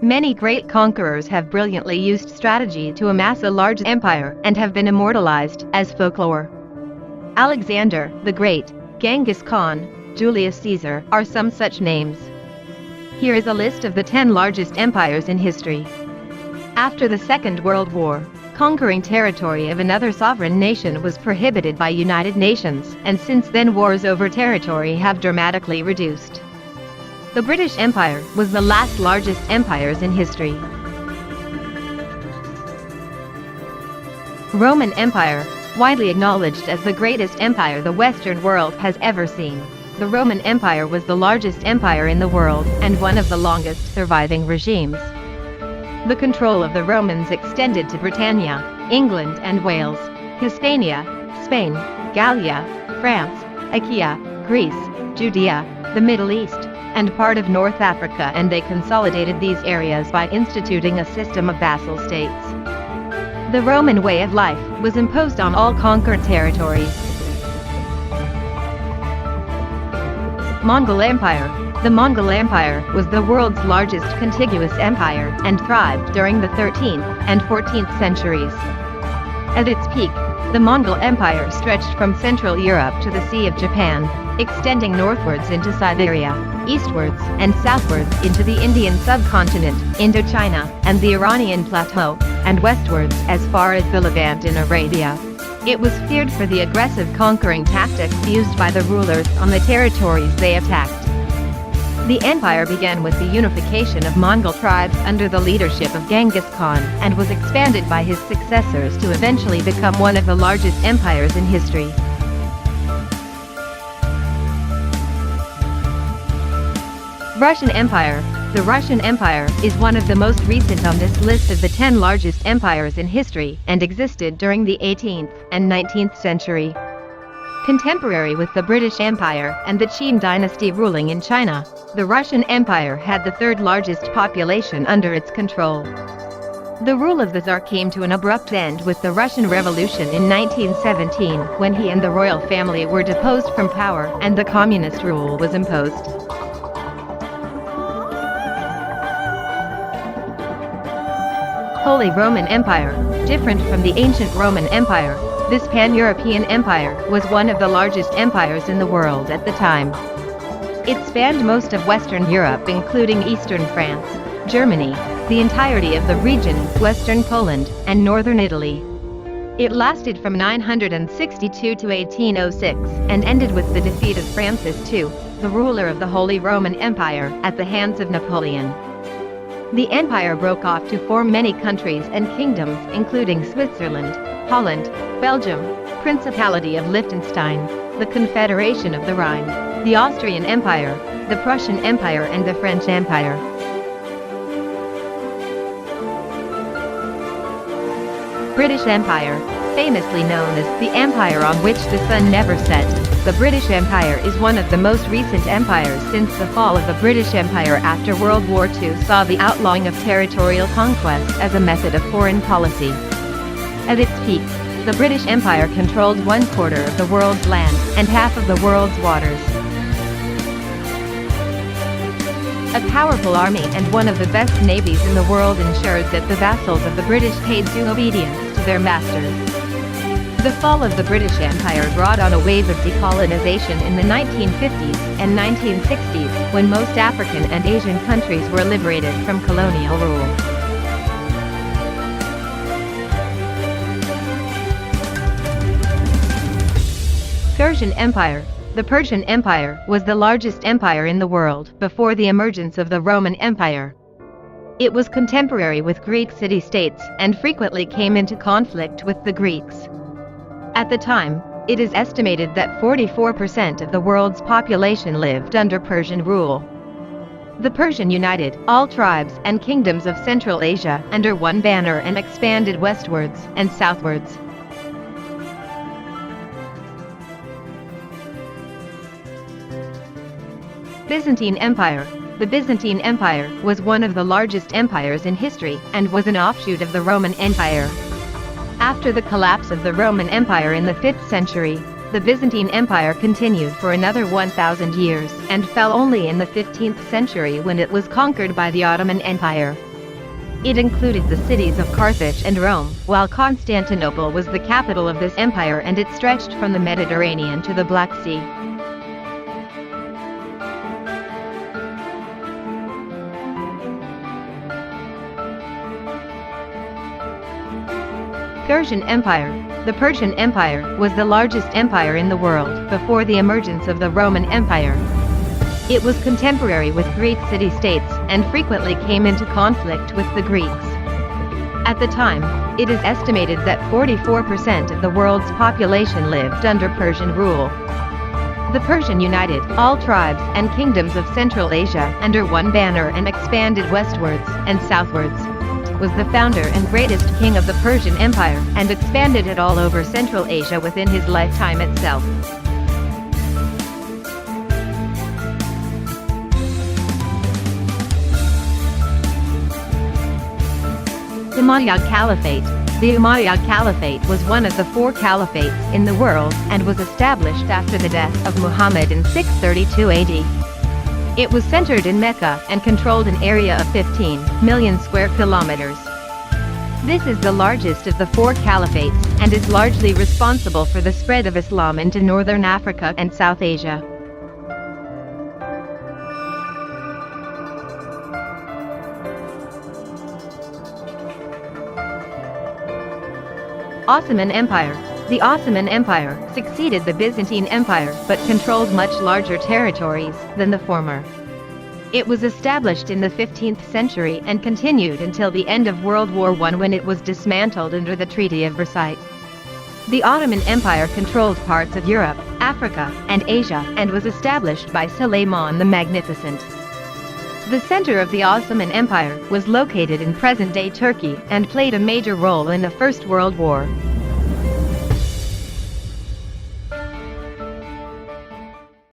Many great conquerors have brilliantly used strategy to amass a large empire and have been immortalized as folklore. Alexander the Great, Genghis Khan, Julius Caesar are some such names. Here is a list of the 10 largest empires in history. After the Second World War, conquering territory of another sovereign nation was prohibited by United Nations, and since then wars over territory have dramatically reduced. The British Empire was the last largest empires in history. Roman Empire, widely acknowledged as the greatest empire the Western world has ever seen. The Roman Empire was the largest empire in the world and one of the longest surviving regimes. The control of the Romans extended to Britannia, England and Wales, Hispania, Spain, Gallia, France, Achaia, Greece, Judea, the Middle East, and part of North Africa, and they consolidated these areas by instituting a system of vassal states. The Roman way of life was imposed on all conquered territories. Mongol Empire. The Mongol Empire was the world's largest contiguous empire and thrived during the 13th and 14th centuries. At its peak, the Mongol Empire stretched from Central Europe to the Sea of Japan, extending northwards into Siberia, eastwards and southwards into the Indian subcontinent, Indochina, and the Iranian plateau, and westwards as far as the Levant in Arabia. It was feared for the aggressive conquering tactics used by the rulers on the territories they attacked. The empire began with the unification of Mongol tribes under the leadership of Genghis Khan and was expanded by his successors to eventually become one of the largest empires in history. Russian Empire. The Russian Empire is one of the most recent on this list of the 10 largest empires in history and existed during the 18th and 19th century. Contemporary with the British Empire and the Qin dynasty ruling in China, the Russian Empire had the third largest population under its control. The rule of the Tsar came to an abrupt end with the Russian Revolution in 1917, when he and the royal family were deposed from power and the communist rule was imposed. Holy Roman Empire. Different from the ancient Roman Empire, this pan-European empire was one of the largest empires in the world at the time. It spanned most of Western Europe, including eastern France, Germany, the entirety of the region, western Poland, and northern Italy. It lasted from 962 to 1806 and ended with the defeat of Francis II, the ruler of the Holy Roman Empire, at the hands of Napoleon. The empire broke off to form many countries and kingdoms, including Switzerland, Holland, Belgium, Principality of Liechtenstein, the Confederation of the Rhine, the Austrian Empire, the Prussian Empire and the French Empire. British Empire. Famously known as the empire on which the sun never set, the British Empire is one of the most recent empires since the fall of the British Empire after World War II saw the outlawing of territorial conquest as a method of foreign policy. At its peak, the British Empire controlled 1/4 of the world's land and half of the world's waters. A powerful army and one of the best navies in the world ensured that the vassals of the British paid due obedience to their masters. The fall of the British Empire brought on a wave of decolonization in the 1950s and 1960s, when most African and Asian countries were liberated from colonial rule. Persian Empire. The Persian Empire was the largest empire in the world before the emergence of the Roman Empire. It was contemporary with Greek city-states and frequently came into conflict with the Greeks. At the time, it is estimated that 44% of the world's population lived under Persian rule. The Persian united all tribes and kingdoms of Central Asia under one banner and expanded westwards and southwards. Byzantine Empire. The Byzantine Empire was one of the largest empires in history and was an offshoot of the Roman Empire. After the collapse of the Roman Empire in the 5th century, the Byzantine Empire continued for another 1,000 years and fell only in the 15th century when it was conquered by the Ottoman Empire. It included the cities of Carthage and Rome, while Constantinople was the capital of this empire, and it stretched from the Mediterranean to the Black Sea. Persian Empire. The Persian Empire was the largest empire in the world before the emergence of the Roman Empire. It was contemporary with Greek city-states and frequently came into conflict with the Greeks. At the time, it is estimated that 44% of the world's population lived under Persian rule. The Persian united all tribes and kingdoms of Central Asia under one banner and expanded westwards and southwards. Was the founder and greatest king of the Persian Empire and expanded it all over Central Asia within his lifetime itself. Umayyad Caliphate. The Umayyad Caliphate was one of the 4 caliphates in the world and was established after the death of Muhammad in 632 AD. It was centered in Mecca and controlled an area of 15 million square kilometers. This is the largest of the 4 caliphates and is largely responsible for the spread of Islam into northern Africa and South Asia. Ottoman Empire. The Ottoman Empire succeeded the Byzantine Empire but controlled much larger territories than the former. It was established in the 15th century and continued until the end of World War I, when it was dismantled under the Treaty of Versailles. The Ottoman Empire controlled parts of Europe, Africa, and Asia and was established by Suleiman the Magnificent. The center of the Ottoman Empire was located in present-day Turkey and played a major role in the First World War.